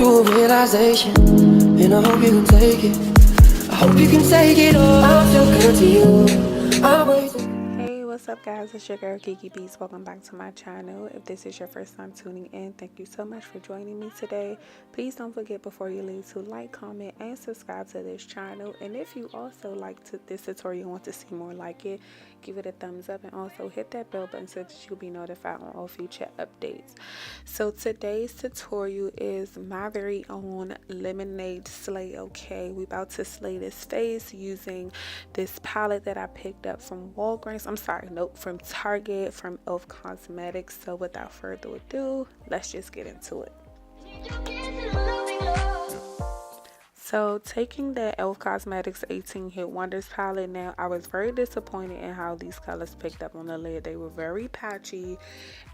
to a realization, and I hope you can take it. I hope you can take it all. I feel good to you. I waited. Hey, what's up guys, it's your girl Kiki Beats. Welcome back to my channel. If this is your first time tuning in, thank you so much for joining me today. Please don't forget before you leave to like, comment, and subscribe to this channel. And if you also like this tutorial and want to see more like it, give it a thumbs up and also hit that bell button so that you'll be notified on all future updates. So today's tutorial is my very own lemonade slay. Okay, we about to slay this face using this palette that I picked up from Walgreens. I'm sorry, nope, from Target, from Elf Cosmetics. So without further ado, let's just get into it. So taking the Elf Cosmetics 18 Hit Wonders palette, now I was very disappointed in how these colors picked up on the lid. They were very patchy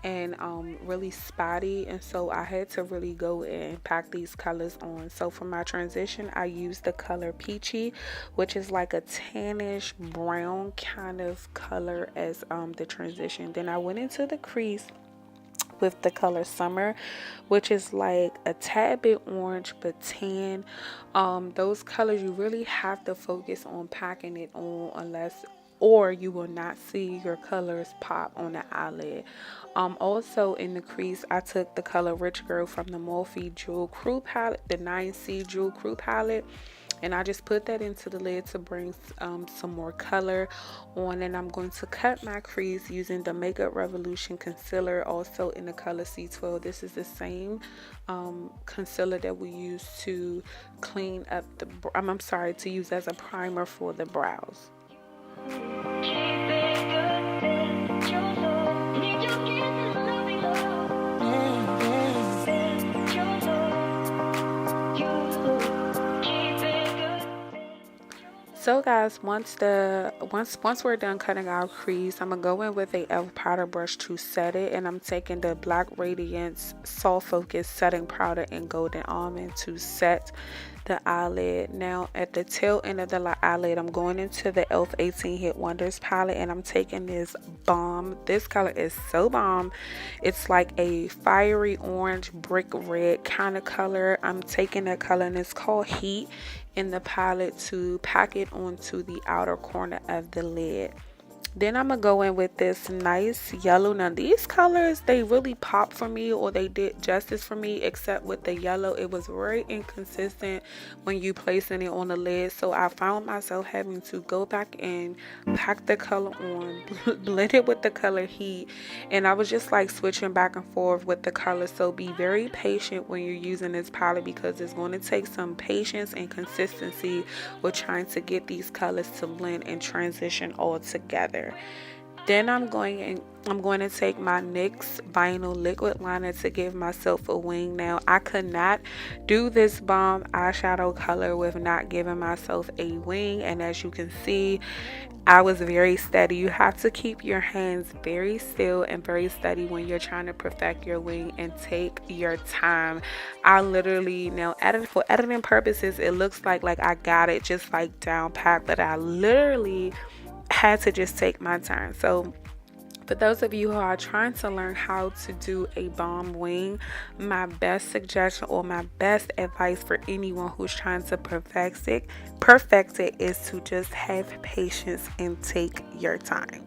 and really spotty, and so I had to really go and pack these colors on. So for my transition, I used the color Peachy, which is like a tannish brown kind of color as the transition. Then I went into the crease with the color Summer, which is like a tad bit orange but tan. Those colors you really have to focus on packing it on, or you will not see your colors pop on the eyelid. Also in the crease, I took the color Rich Girl from the Morphe Jewel Crew palette, the 9C Jewel Crew palette, and I just put that into the lid to bring some more color on. And I'm going to cut my crease using the Makeup Revolution concealer, also in the color C12. This is the same concealer that we use to clean up the I'm sorry, to use as a primer for the brows. So guys, once we're done cutting our crease, I'm gonna go in with a e.l.f. powder brush to set it, and I'm taking the Black Radiance Soft Focus setting powder in Golden Almond to set the eyelid. Now at the tail end of the eyelid, I'm going into the e.l.f. 18 Hit Wonders palette, and I'm taking this bomb. This color is so bomb. It's like a fiery orange brick red kind of color. I'm taking that color, and it's called Heat, in the palette to pack it onto the outer corner of the lid. Then I'm gonna go in with this nice yellow. Now these colors, they really pop for me, or they did justice for me, except with the yellow, it was very inconsistent when you placing it on the lid. So I found myself having to go back and pack the color on, blend it with the color Heat, and I was just like switching back and forth with the color. So be very patient when you're using this palette, because it's going to take some patience and consistency with trying to get these colors to blend and transition all together. Then I'm going to take my NYX vinyl liquid liner to give myself a wing. Now I could not do this bomb eyeshadow color with not giving myself a wing, and as you can see, I was very steady. You have to keep your hands very still and very steady when you're trying to perfect your wing, and take your time. I literally, now for editing purposes, it looks like I got it just like down pat, but I literally had to just take my time. So for those of you who are trying to learn how to do a bomb wing, my best suggestion or my best advice for anyone who's trying to perfect it is to just have patience and take your time.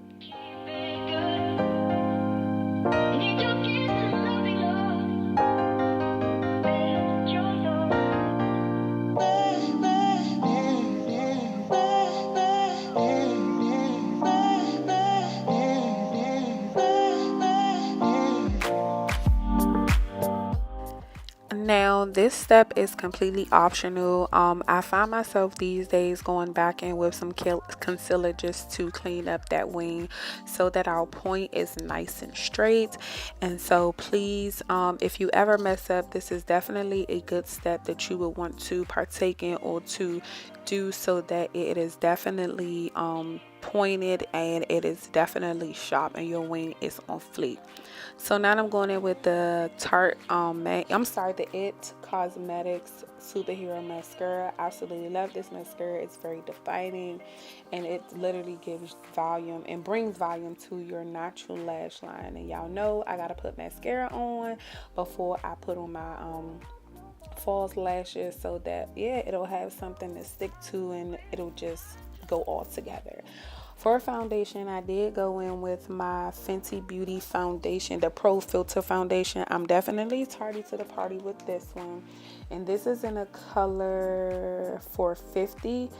Now this step is completely optional. I find myself these days going back in with some concealer just to clean up that wing so that our point is nice and straight. And so please, if you ever mess up, this is definitely a good step that you would want to partake in or to do, so that it is definitely pointed and it is definitely sharp and your wing is on fleek. So now I'm going in with the the It Cosmetics Superhero Mascara. I absolutely love this mascara. It's very defining, and it literally gives volume and brings volume to your natural lash line. And y'all know I gotta put mascara on before I put on my false lashes so that, yeah, it'll have something to stick to and it'll just go all together. For foundation, I did go in with my Fenty Beauty foundation, the Pro Filter foundation. I'm definitely tardy to the party with this one. And this is in a color 450.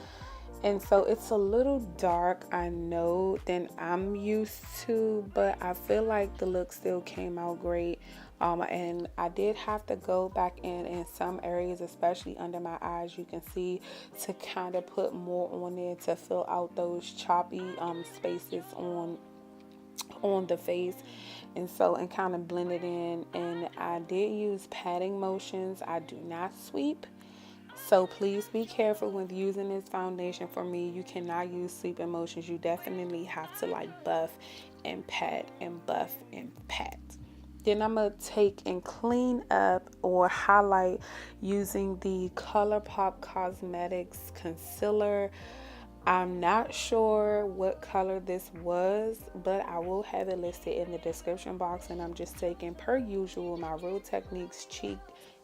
And so it's a little dark, I know, than I'm used to, but I feel like the look still came out great. And I did have to go back in some areas, especially under my eyes, you can see, to kind of put more on there to fill out those choppy spaces on the face. And so, and kind of blend it in. And I did use patting motions. I do not sweep. So please be careful when using this foundation. For me, you cannot use sweeping motions. You definitely have to like buff and pat and buff and pat. Then I'm going to take and clean up or highlight using the Colourpop Cosmetics concealer. I'm not sure what color this was, but I will have it listed in the description box. And I'm just taking, per usual, my Real Techniques Cheek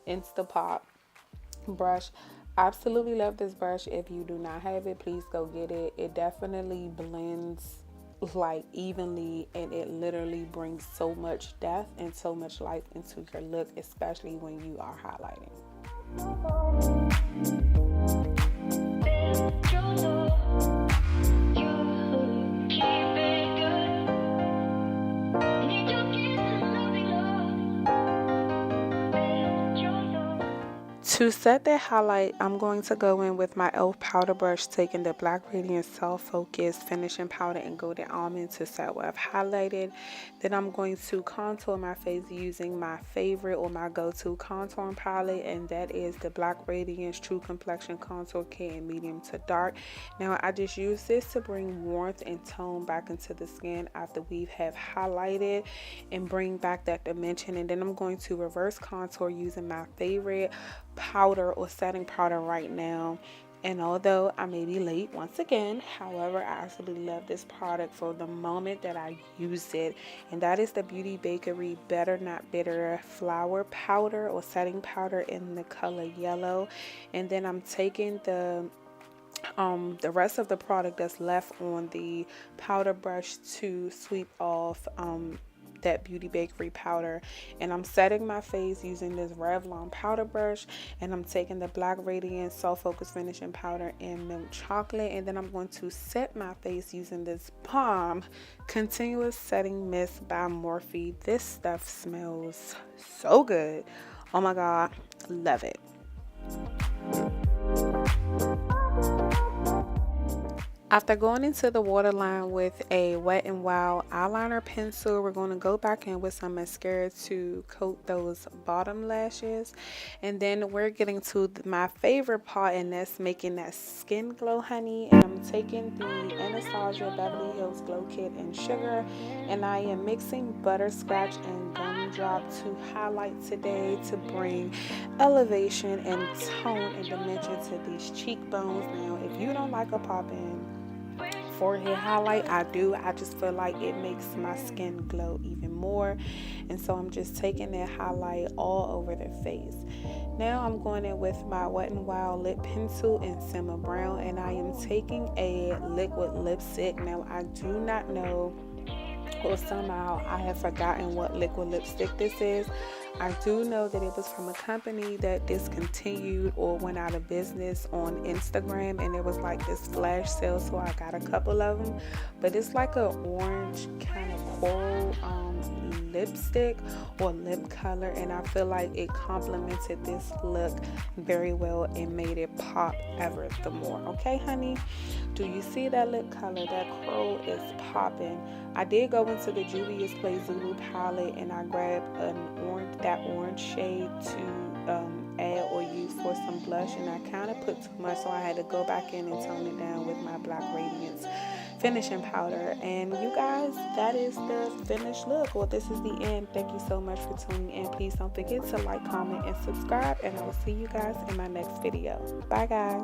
Instapop brush. Absolutely love this brush. If you do not have it, please go get it. It definitely blends like evenly, and it literally brings so much depth and so much life into your look, especially when you are highlighting. To set that highlight, I'm going to go in with my e.l.f. powder brush, taking the Black Radiance Soft Focus Finishing Powder in Golden Almond to set what I've highlighted. Then I'm going to contour my face using my favorite or my go-to contouring palette, and that is the Black Radiance True Complexion Contour Kit in medium to dark. Now, I just use this to bring warmth and tone back into the skin after we have highlighted and bring back that dimension. And then I'm going to reverse contour using my favorite powder or setting powder right now. And although I may be late once again, however, I absolutely love this product for the moment that I used it, and that is the Beauty Bakerie Better Not Bitter flower powder or setting powder in the color yellow. And then I'm taking the rest of the product that's left on the powder brush to sweep off that Beauty Bakerie powder, and I'm setting my face using this Revlon powder brush, and I'm taking the Black Radiance Soft Focus Finishing Powder in Milk Chocolate, and then I'm going to set my face using this Palm Continuous Setting Mist by Morphe. This stuff smells so good. Oh my god, love it. After going into the waterline with a Wet n Wild eyeliner pencil, we're going to go back in with some mascara to coat those bottom lashes. And then we're getting to my favorite part, and that's making that skin glow, honey. And I'm taking the Anastasia Beverly Hills Glow Kit in Sugar, and I am mixing Butterscotch and Gumdrop to highlight today to bring elevation and tone and dimension to these cheekbones. Now, if you don't like a pop-in forehead highlight, I do. I just feel like it makes my skin glow even more, and so I'm just taking that highlight all over the face. Now I'm going in with my Wet n Wild lip pencil in Simma Brown, and I am taking a liquid lipstick. Now, I do not know, or somehow I have forgotten what liquid lipstick this is. I do know that it was from a company that discontinued or went out of business on Instagram, and it was like this flash sale, so I got a couple of them. But it's like an orange kind of coral lipstick or lip color, and I feel like it complemented this look very well and made it pop ever the more. Okay, honey, do you see that lip color? That coral is popping. I did go into the Juvia's Place Zulu palette, and I grabbed that orange shade to add or use for some blush, and I kind of put too much, so I had to go back in and tone it down with my Black Radiance finishing powder. And you guys, that is the finished look. Well, this is the end. Thank you so much for tuning in. Please don't forget to like, comment, and subscribe, and I will see you guys in my next video. Bye, guys.